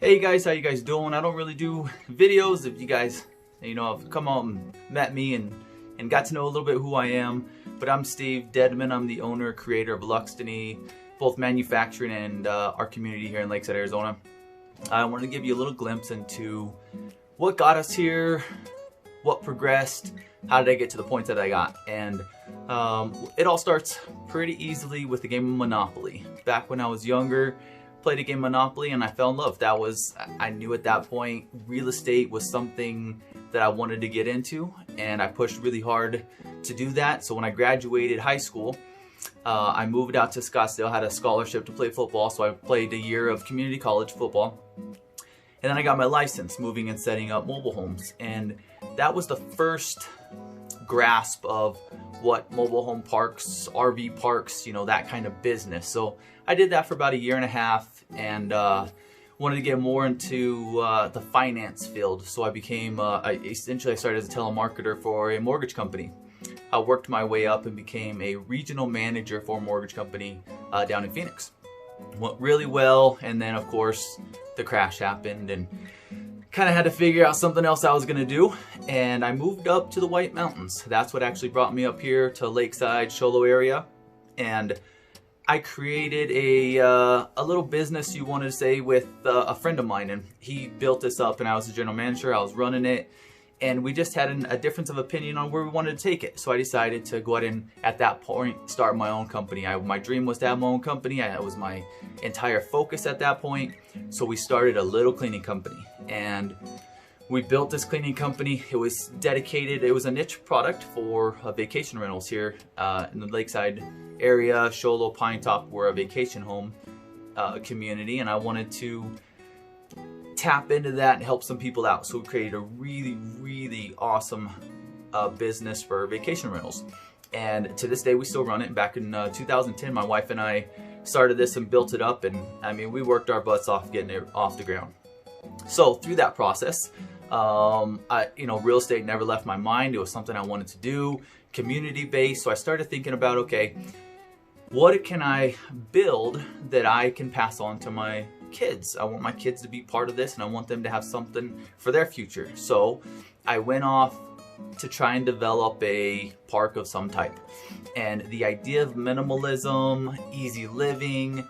Hey guys, how you guys doing? I don't really do videos. If you guys, have come out and met me and got to know a little bit who I am. But I'm Steve Dedman. I'm the owner, creator of LuxTiny, both manufacturing and our community here in Lakeside, Arizona. I wanted to give you a little glimpse into what got us here, what progressed, how did I get to the point that I got. And it all starts pretty easily with the game of Monopoly. Back when I was younger, played a game of Monopoly and I fell in love. I knew at that point real estate was something that I wanted to get into, and I pushed really hard to do that. So when I graduated high school, I moved out to Scottsdale, had a scholarship to play football, so I played a year of community college football. And then I got my license moving and setting up mobile homes, and that was the first grasp of what mobile home parks, RV parks, that kind of business. So I did that for about a year and a half, and wanted to get more into the finance field. So I became, essentially I started as a telemarketer for a mortgage company. I worked my way up and became a regional manager for a mortgage company down in Phoenix. Went really well, and then of course the crash happened and kind of had to figure out something else I was going to do, and I moved up to the White Mountains. That's what actually brought me up here to Lakeside, Sholo area, and I created a little business, you want to say, with a friend of mine, and he built this up and I was the general manager, I was running it, and we just had a difference of opinion on where we wanted to take it. So I decided to go ahead and, at that point, start my own company. My dream was to have my own company. It was my entire focus at that point. So we started a little cleaning company, and we built this cleaning company. It was dedicated, it was a niche product for vacation rentals here in the Lakeside area. Sholo, Pine Top were a vacation home community, and I wanted to tap into that and help some people out. So we created a really awesome business for vacation rentals. And to this day, we still run it. Back in 2010, my wife and I started this and built it up. And I mean, we worked our butts off getting it off the ground. So through that process, real estate never left my mind. It was something I wanted to do, community-based. So I started thinking about, okay, what can I build that I can pass on to my kids? I want my kids to be part of this, and I want them to have something for their future. So I went off to try and develop a park of some type. And the idea of minimalism, easy living,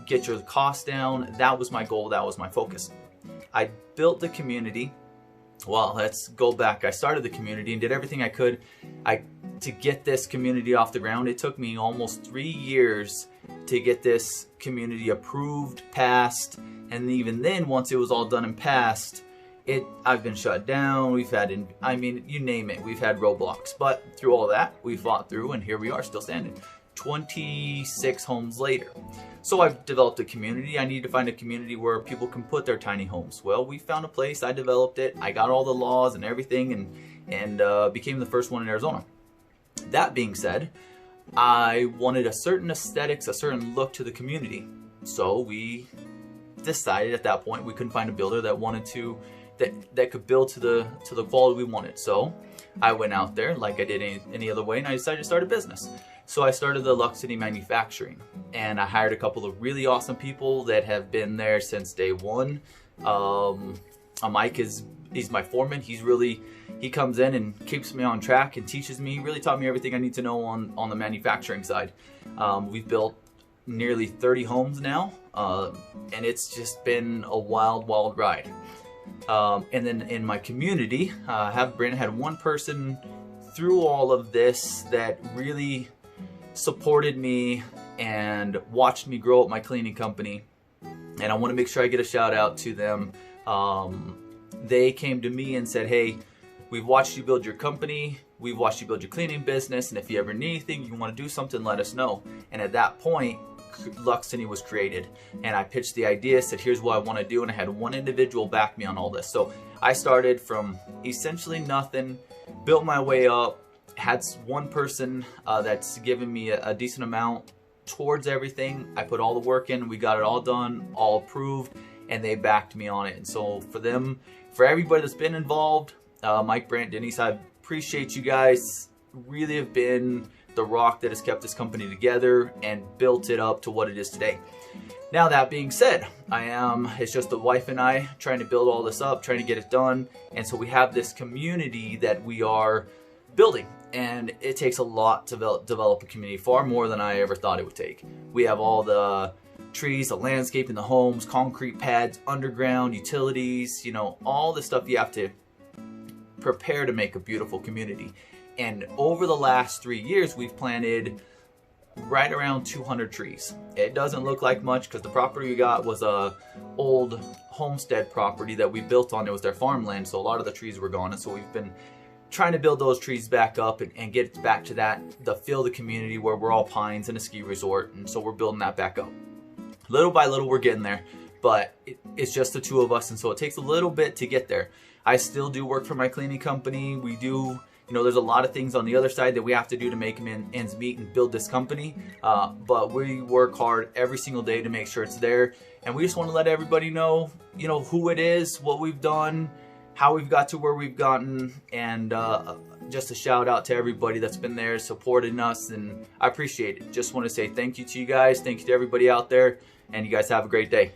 get your costs down, that was my goal, that was my focus. I built the community. Well, let's go back. I started the community and did everything I could to get this community off the ground. It took me almost 3 years to get this community approved, passed, and even then, once it was all done and passed, I've been shut down. We've had, you name it, we've had roadblocks. But through all that, we fought through, and here we are, still standing. 26 homes later. So I've developed a community. I need to find a community where people can put their tiny homes. Well, we found a place. I developed it. I got all the laws and everything, and became the first one in Arizona. That being said, I wanted a certain aesthetics, a certain look to the community. So we decided at that point we couldn't find a builder that wanted to that could build to the quality we wanted. So I went out there like I did any other way, and I decided to start a business. So I started the LuxTiny manufacturing, and I hired a couple of really awesome people that have been there since day one. Mike he's my foreman. He comes in and keeps me on track and teaches me, really taught me everything I need to know on the manufacturing side. We've built nearly 30 homes now, and it's just been a wild ride. And then in my community, Brandon had one person through all of this that really supported me and watched me grow up my cleaning company, and I want to make sure I get a shout out to them. They came to me and said, hey, we've watched you build your company, we've watched you build your cleaning business, and if you ever need anything, you want to do something, let us know. And at that point, LuxTiny was created, and I pitched the idea, said here's what I want to do, and I had one individual back me on all this. So I started from essentially nothing, built my way up, had one person that's given me a decent amount towards everything. I put all the work in, we got it all done, all approved, and they backed me on it. And so for everybody that's been involved, Mike, Brant, Denise, I appreciate you guys. Really have been the rock that has kept this company together and built it up to what it is today. Now that being said, it's just the wife and I trying to build all this up, trying to get it done. And so we have this community that we are building. And it takes a lot to develop a community, far more than I ever thought it would take. We have all the trees, the landscaping, the homes, concrete pads, underground, utilities, you know, all the stuff you have to prepare to make a beautiful community. And over the last 3 years, we've planted right around 200 trees. It doesn't look like much because the property we got was a old homestead property that we built on. It was their farmland, so a lot of the trees were gone. And so we've been trying to build those trees back up and get back to the feel of the community where we're all pines and a ski resort. And so we're building that back up. Little by little, we're getting there, but it's just the two of us. And so it takes a little bit to get there. I still do work for my cleaning company. We do, you know, there's a lot of things on the other side that we have to do to make ends meet and build this company. But we work hard every single day to make sure it's there. And we just want to let everybody know, you know, who it is, what we've done, how we've got to where we've gotten, and just a shout out to everybody that's been there supporting us, and I appreciate it. Just want to say thank you to you guys, thank you to everybody out there, and you guys have a great day.